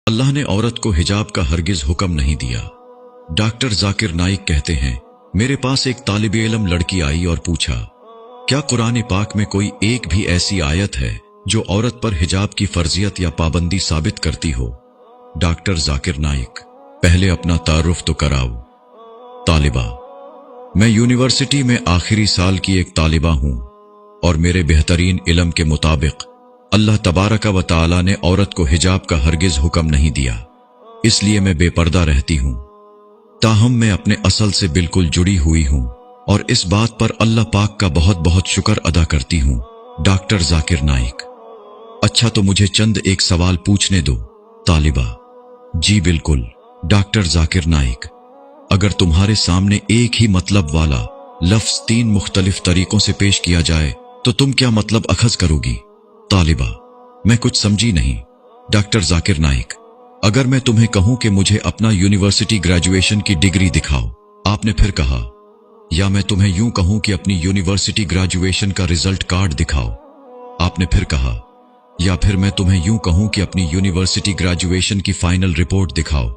अल्लाह ने औरत को हिजाब का हरगिज हुक्म नहीं दिया। डॉक्टर जाकिर नाइक कहते हैं, मेरे पास एक तालिब इल्म लड़की आई और पूछा, क्या कुरान पाक में कोई एक भी ऐसी आयत है जो औरत पर हिजाब की फर्जियत या पाबंदी साबित करती हो? डॉक्टर जाकिर नाइक, पहले अपना तारुफ तो कराओ। तालिबा, मैं यूनिवर्सिटी में आखिरी साल की एक तालिबा हूं और मेरे बेहतरीन इल्म के मुताबिक अल्लाह तबारक व तआला ने औरत को हिजाब का हरगिज हुक्म नहीं दिया, इसलिए मैं बेपर्दा रहती हूं। ताहम मैं अपने असल से बिल्कुल जुड़ी हुई हूं और इस बात पर अल्लाह पाक का बहुत बहुत शुक्र अदा करती हूं। डॉक्टर जाकिर नाइक, अच्छा तो मुझे चंद एक सवाल पूछने दो। तालिबा, जी बिल्कुल। डॉक्टर जाकिर नाइक, अगर तुम्हारे सामने एक ही मतलब वाला लफ्ज 3 मुख्तलिफ तरीकों से पेश किया जाए तो तुम क्या मतलब अखज करोगी? तालिबा, मैं कुछ समझी नहीं। डॉक्टर जाकिर नाइक, अगर मैं तुम्हें कहूं कि मुझे अपना यूनिवर्सिटी ग्रेजुएशन की डिग्री दिखाओ, आपने फिर कहा, या मैं तुम्हें यूं कहूं कि अपनी यूनिवर्सिटी ग्रेजुएशन का रिजल्ट कार्ड दिखाओ, आपने फिर कहा, या फिर मैं तुम्हें यूं कहूं कि अपनी यूनिवर्सिटी ग्रेजुएशन की फाइनल रिपोर्ट दिखाओ,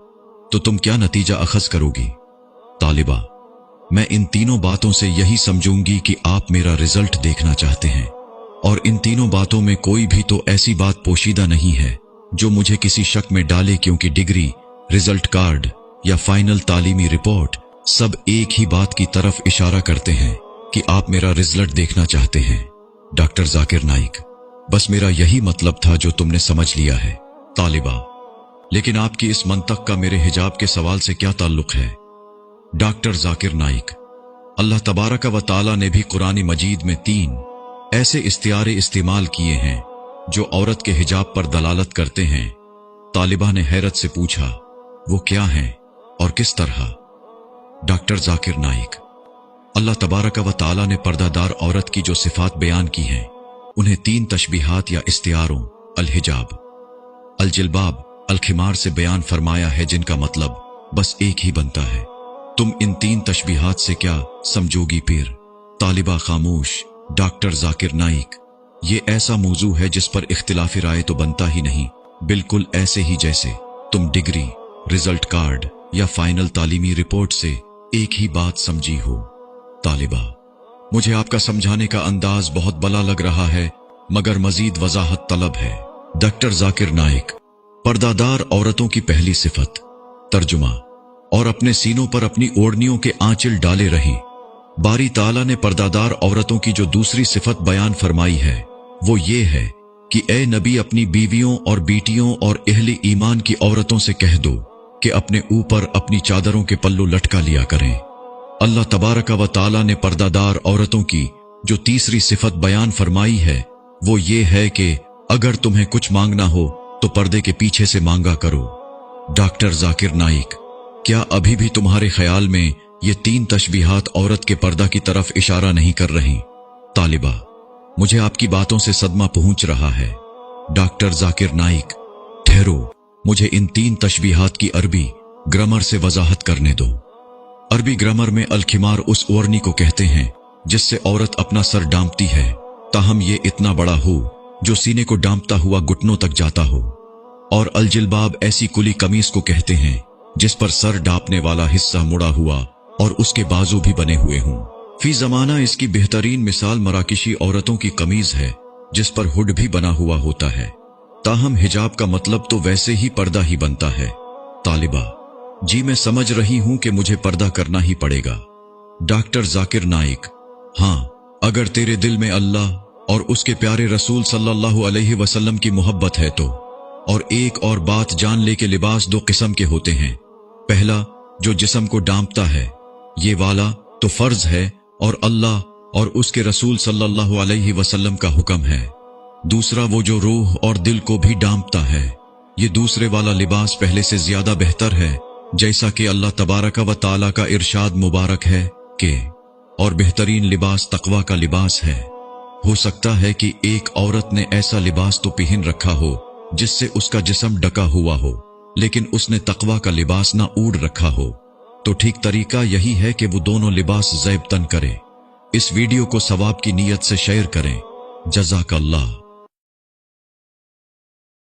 तो तुम क्या नतीजा अखज करोगी? तालिबा, मैं इन तीनों बातों से यही समझूंगी कि आप मेरा रिजल्ट देखना चाहते हैं और इन तीनों बातों में कोई भी तो ऐसी बात पोशीदा नहीं है जो मुझे किसी शक में डाले, क्योंकि डिग्री, रिजल्ट कार्ड या फाइनल तालीमी रिपोर्ट सब एक ही बात की तरफ इशारा करते हैं कि आप मेरा रिजल्ट देखना चाहते हैं। डॉक्टर जाकिर नाइक, बस मेरा यही मतलब था जो तुमने समझ लिया है। तालिबा, लेकिन आपकी इस मंतक का मेरे हिजाब के सवाल से क्या ताल्लुक है? डॉक्टर जाकिर नाइक, अल्लाह तबारक व तआला ने भी कुरान मजीद में 3 ऐसे इस्तियारे इस्तेमाल किए हैं जो औरत के हिजाब पर दलालत करते हैं। तालिबा ने हैरत से पूछा, वो क्या हैं और किस तरह? डॉक्टर जाकिर नाइक, अल्लाह तबारक व तआला ने पर्दादार औरत की जो सिफात बयान की हैं उन्हें 3 तशबीहात या इस्तियारों अल हिजाब, अल जिल्बाब, अल खिमार से बयान फरमाया है, जिनका मतलब बस एक ही बनता है। तुम इन 3 तशबीहात से क्या समझोगी पीर? तालिबा खामोश। डॉक्टर जाकिर नाइक, ये ऐसा मौजू है जिस पर इख्तिलाफी राय तो बनता ही नहीं, बिल्कुल ऐसे ही जैसे तुम डिग्री, रिजल्ट कार्ड या फाइनल तालीमी रिपोर्ट से एक ही बात समझी हो। तालिबा, मुझे आपका समझाने का अंदाज बहुत भला लग रहा है, मगर मजीद वजाहत तलब है। डॉक्टर जाकिर नाइक, पर्दादार औरतों की पहली सिफत तर्जुमा और अपने सीनों पर अपनी ओढ़नियों के आंचल डाले रहें। बारी ताला ने पर्दादार औरतों की जो दूसरी सिफत बयान फरमाई है वो ये है कि ए नबी, अपनी बीवियों और बेटियों और अहले ईमान की औरतों से कह दो कि अपने ऊपर अपनी चादरों के पल्लू लटका लिया करें। अल्लाह तबारक व तआला ने पर्दादार औरतों की जो तीसरी सिफत बयान फरमाई है वो ये है कि अगर तुम्हें कुछ मांगना हो तो पर्दे के पीछे से मांगा करो। डॉक्टर जाकिर नाइक, क्या अभी भी तुम्हारे ख्याल में ये 3 तशबीहात औरत के पर्दा की तरफ इशारा नहीं कर रही? तालिबा, मुझे आपकी बातों से सदमा पहुंच रहा है। डॉक्टर जाकिर नाइक, ठहरो, मुझे इन 3 तशबीहात की अरबी ग्रामर से वजाहत करने दो। अरबी ग्रामर में अलखिमार उस ओढ़नी को कहते हैं जिससे औरत अपना सर डांपती है, ताहम ये इतना बड़ा हो जो सीने को डांपता हुआ घुटनों तक जाता हो। और अलजिल्बाब ऐसी कुली कमीज को कहते हैं जिस पर सर डांपने वाला हिस्सा मुड़ा हुआ और उसके बाजू भी बने हुए हों। फी जमाना इसकी बेहतरीन मिसाल मराकिशी औरतों की कमीज है जिस पर हुड भी बना हुआ होता है। ताहम हिजाब का मतलब तो वैसे ही पर्दा ही बनता है। तालिबा, जी मैं समझ रही हूं कि मुझे पर्दा करना ही पड़ेगा। डॉक्टर जाकिर नाइक, हां, अगर तेरे दिल में अल्लाह और उसके प्यारे रसूल सल्लल्लाहु अलैहि वसल्लम की मोहब्बत है तो। और एक और बात जान ले कि लिबास 2 किस्म के होते हैं। पहला जो जिस्म को डांपता है, ये वाला तो फर्ज है और अल्लाह और उसके रसूल सल्लल्लाहु अलैहि वसल्लम का हुक्म है। दूसरा वो जो रूह और दिल को भी डांपता है, ये दूसरे वाला लिबास पहले से ज्यादा बेहतर है, जैसा कि अल्लाह तबारक व तआला का इरशाद मुबारक है कि और बेहतरीन लिबास तकवा का लिबास है। हो सकता है कि एक औरत ने ऐसा लिबास तो पहन रखा हो जिससे उसका जिस्म ढका हुआ हो, लेकिन उसने तकवा का लिबास ना ओढ़ रखा हो, तो ठीक तरीका यही है कि वो दोनों लिबास ज़ैब तन करे। इस वीडियो को सवाब की नीयत से शेयर करें। जज़ाकल्लाह।